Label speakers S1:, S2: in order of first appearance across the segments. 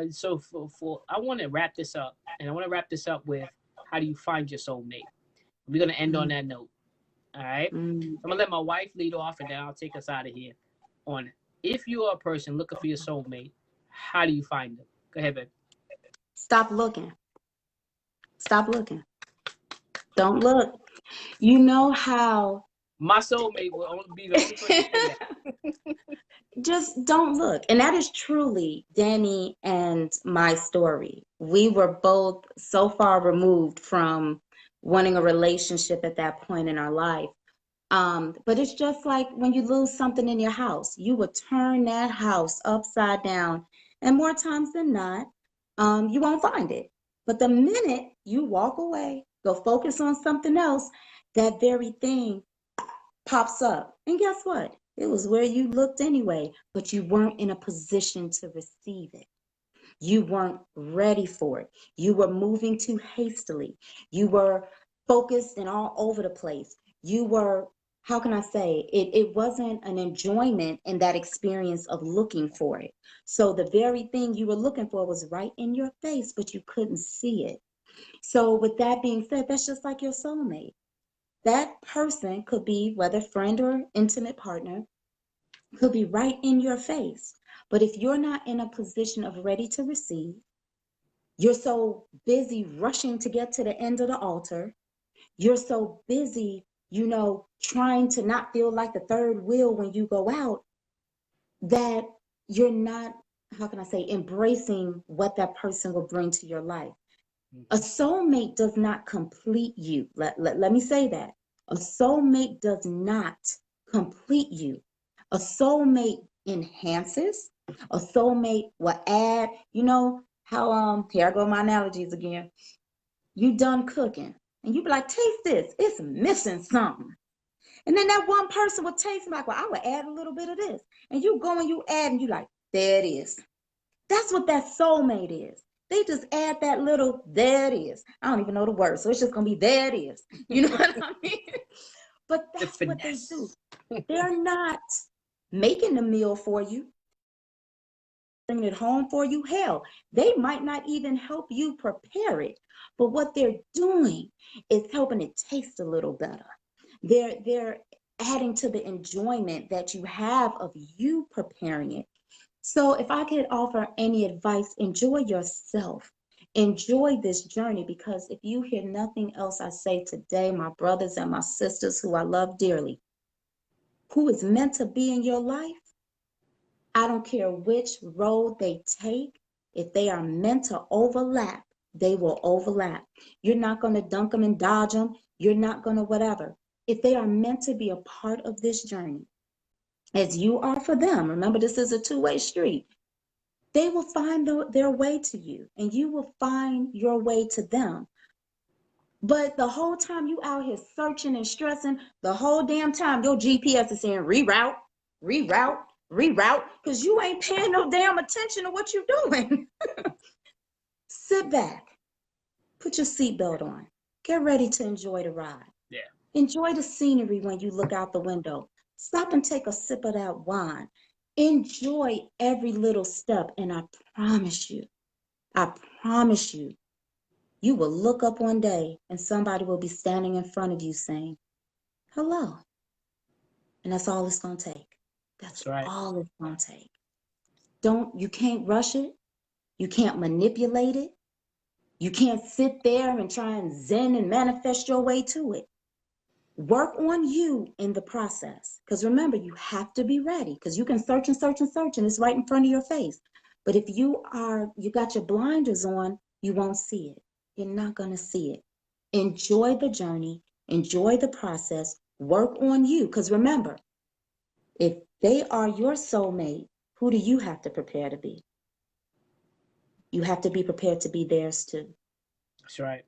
S1: So for I want to wrap this up, and I want to wrap this up with how do you find your soulmate? We're gonna end on
S2: Mm,
S1: that note. All right.
S2: mm.
S1: I'm gonna let my wife lead off, and then I'll take us out of here. On if you are a person looking for your soulmate, how do you find them? Go ahead, babe.
S2: Stop looking. Stop looking. Don't look. You know how
S1: My soulmate will only be the only person to say that.
S2: just don't look. And that is truly Danny and my story. We were both so far removed from wanting a relationship at that point in our life. But it's just like when you lose something in your house, you would turn that house upside down, and more times than not, you won't find it. But the minute you walk away, go focus on something else, that very thing pops up. And guess what? It was where you looked anyway, but you weren't in a position to receive it. You weren't ready for it. You were moving too hastily. You were focused and all over the place. You were, how can I say, it wasn't an enjoyment in that experience of looking for it. So the very thing you were looking for was right in your face, but you couldn't see it. So with that being said, that's just like your soulmate. That person could be, whether friend or intimate partner, could be right in your face. But if you're not in a position of ready to receive, you're so busy rushing to get to the end of the altar. You're so busy, trying to not feel like the third wheel when you go out, that you're not, how can I say, embracing what that person will bring to your life. A
S1: Mhm.
S2: soulmate does not complete you. Let me say that. A soulmate does not complete you. A soulmate enhances. A soulmate will add, how here I go my analogies again. You done cooking and you be like, taste this. It's missing something. And then that one person will taste like, well, I would add a little bit of this. And you go and you add and you like, there it is. That's what that soulmate is. They just add that little, there it is. I don't even know the word, so it's just gonna be there it is. You know what I mean? But
S1: The
S2: that's what they do.
S1: finesse.
S2: They're not making the meal for you, bringing it home for you. Hell, they might not even help you prepare it. But what they're doing is helping it taste a little better. They're adding to the enjoyment that you have of you preparing it. So, if I could offer any advice, enjoy yourself. Enjoy this journey, because if you hear nothing else I say today, my brothers and my sisters who I love dearly, who is meant to be in your life, I don't care which road they take, if they are meant to overlap, they will overlap. You're not going to dunk them and dodge them. You're not going to whatever. If they are meant to be a part of this journey, as you are for them, remember this is a two-way street. They will find their way to you, and you will find your way to them. But the whole time you out here searching and stressing, the whole damn time your GPS is saying reroute, reroute, reroute, because you ain't paying no damn attention to what you're doing. Sit back, put your seatbelt on, get ready to enjoy the ride.
S1: Yeah.
S2: Enjoy the scenery when you look out the window. Stop and take a sip of that wine. Enjoy every little step, and I promise you, you will look up one day and somebody will be standing in front of you saying, hello. And that's all it's going to take. That's
S1: That's right.
S2: all it's going to take. You can't rush it. You can't manipulate it. You can't sit there and try and zen and manifest your way to it. Work on you in the process. Because remember, you have to be ready, because you can search and search and search and it's right in front of your face. But if you got your blinders on, you won't see it. You're not going to see it. Enjoy the journey, enjoy the process, work on you. Because remember, if they are your soulmate, who do you have to prepare to be? You have to be prepared to be theirs too.
S1: That's right.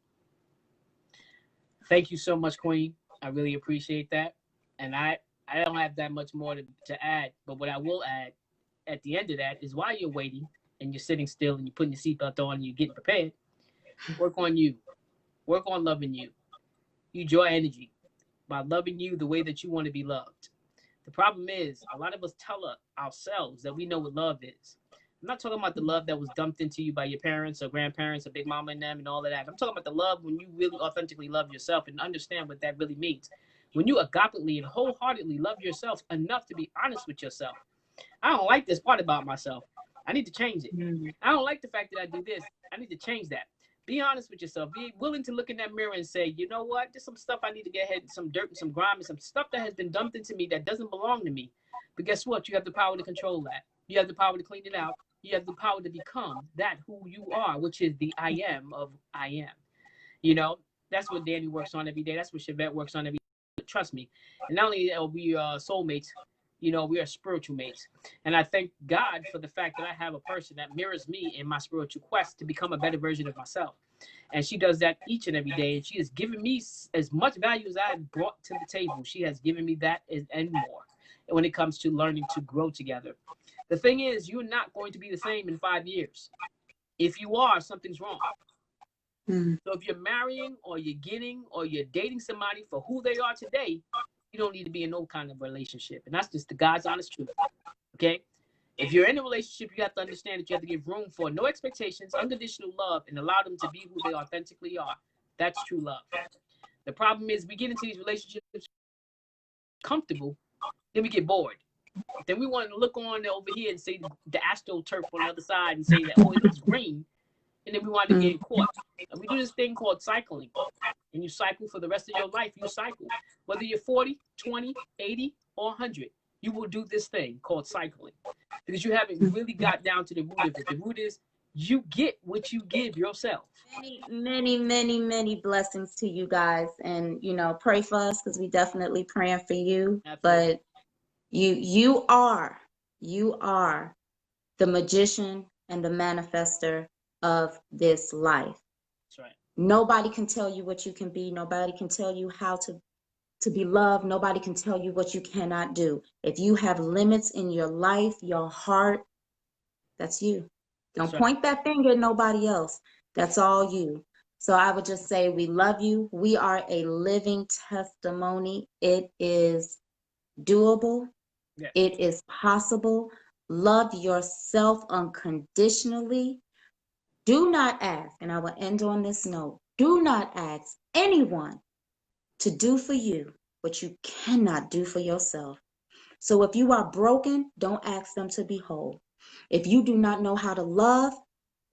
S1: Thank you so much, Queen. I really appreciate that. And I don't have that much more to add, but what I will add at the end of that is while you're waiting and you're sitting still and you're putting your seatbelt on and you're getting prepared, work on you. Work on loving you. Use your energy by loving you the way that you want to be loved. The problem is, a lot of us tell ourselves that we know what love is. I'm not talking about the love that was dumped into you by your parents or grandparents or big mama and them and all of that. I'm talking about the love when you really authentically love yourself and understand what that really means. When you agapely and wholeheartedly love yourself enough to be honest with yourself. I don't like this part about myself. I need to change it.
S2: Mm.
S1: I don't like the fact that I do this. I need to change that. Be honest with yourself. Be willing to look in that mirror and say, you know what? There's some stuff I need to get ahead, some dirt and some grime and some stuff that has been dumped into me that doesn't belong to me. But guess what? You have the power to control that. You have the power to clean it out. You have the power to become that who you are, which is the I am of I am. You know, that's what Danny works on every day. That's what Chevette works on every day. Trust me. And not only are we soulmates, you know, we are spiritual mates. And I thank God for the fact that I have a person that mirrors me in my spiritual quest to become a better version of myself. And she does that each and every day. And she has given me as much value as I have brought to the table. She has given me that and more when it comes to learning to grow together. The thing is, you're not going to be the same in 5 years. If you are, something's wrong.
S2: Mm.
S1: So if you're marrying or you're getting or you're dating somebody for who they are today, you don't need to be in no kind of relationship. And that's just the God's honest truth. Okay? If you're in a relationship, you have to understand that you have to give room for no expectations, unconditional love, and allow them to be who they authentically are. That's true love. The problem is we get into these relationships comfortable, then we get bored. Then we want to look on over here and say the astroturf on the other side and say that, oh, it looks green. And then we wind up getting caught. And we do this thing called cycling. And you cycle for the rest of your life. You cycle. Whether you're 40, 20, 80, or 100, you will do this thing called cycling. Because you haven't really got down to the root of it. The root is you get what you give yourself.
S2: Many blessings to you guys. And, you know, pray for us because we definitely praying for you.
S1: Absolutely.
S2: But you are the magician and the manifester of this life.
S1: That's right.
S2: Nobody can tell you what you can be. Nobody can tell you how to be loved. Nobody can tell you what you cannot do. If you have limits in your life, your heart, that's you. Don't
S1: That's right.
S2: point that finger at nobody else. That's all you. So I would just say we love you. We are a living testimony. It is doable.
S1: Yes.
S2: It is possible. Love yourself unconditionally. Do not ask, and I will end on this note, do not ask anyone to do for you what you cannot do for yourself. So if you are broken, don't ask them to be whole. If you do not know how to love,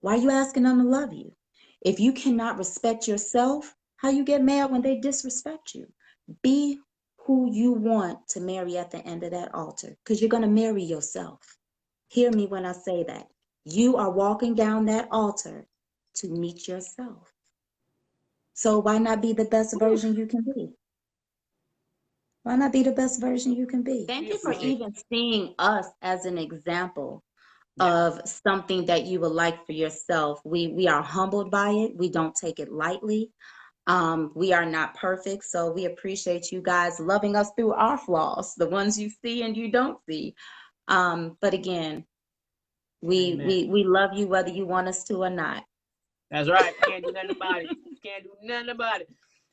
S2: why are you asking them to love you? If you cannot respect yourself, how you get mad when they disrespect you? Be who you want to marry at the end of that altar, because you're going to marry yourself. Hear me when I say that. You are walking down that altar to meet yourself. So why not be the best version you can be? Why not be the best version you can be? Thank you for even seeing us as an example of something that you would like for yourself. We are humbled by it. We don't take it lightly. We are not perfect, so we appreciate you guys loving us through our flaws, the ones you see and you don't see. But again, we love you whether you want us to or not.
S1: That's right. Can't do nothing about it. Can't do nothing about it.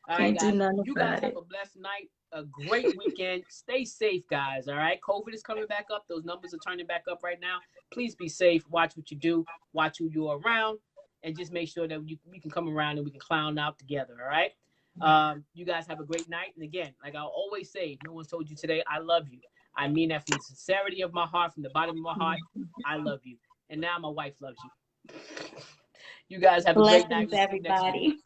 S1: All right, guys. You guys have a blessed night, a great weekend. Stay safe, guys. All right. COVID is coming back up. Those numbers are turning back up right now. Please be safe. Watch what you do. Watch who you're around. And just make sure that we can come around and we can clown out together. All right. You guys have a great night. And again, like I always say, if no one's told you today, I love you. I mean that from the sincerity of my heart, from the bottom of my heart. I love you. And now my wife loves you. You guys have a great night.
S2: Blessings, everybody.